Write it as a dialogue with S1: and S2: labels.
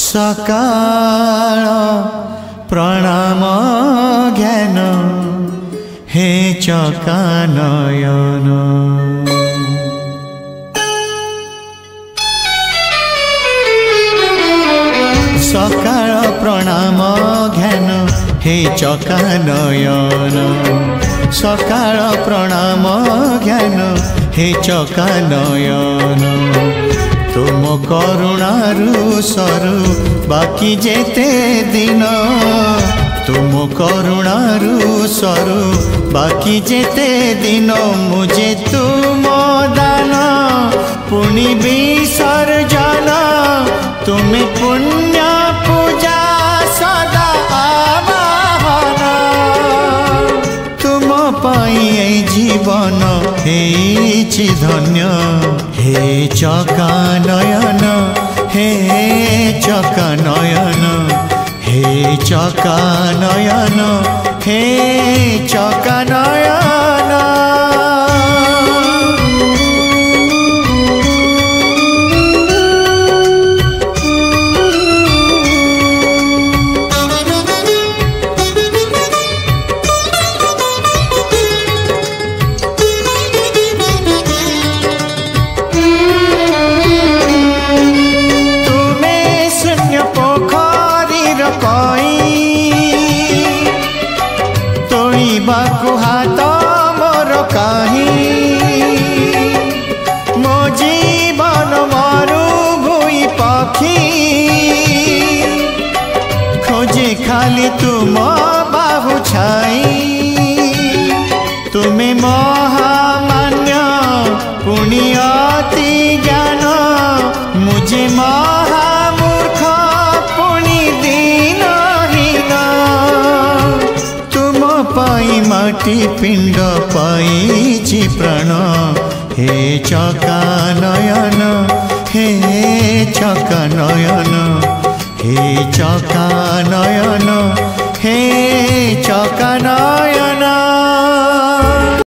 S1: सकाळ प्रणाम ज्ञान हे चकानयन सकाळ प्रणाम ज्ञान हे चकानयन सकाळ प्रणाम ज्ञान हे चकानयन तुम करुणारु सरु बाकी जेते दिन तुम करुणारु सरु बाकी जेते दिन मुझे तुम दान पुनि विसर्जन तुम्हें पुण्य पूजा सदा आवाहन तुम पाई जीवन हेछि धन्य हे चकानयन हे चकानयन हे चकानयन हे चकानयन बाकु हाथ मोर कहीं मो जीवन मरु भूई पखी खोजे खाली तुम बाहु छाई तुम्हें महामान्य पुण्य अति ज्ञान मुझे महामूर्ख पुण्य दीनहीन तुम पाई माटी पिंड पाई प्राण हे चकानयन हे चकानयन हे चकानयन हे चकानयन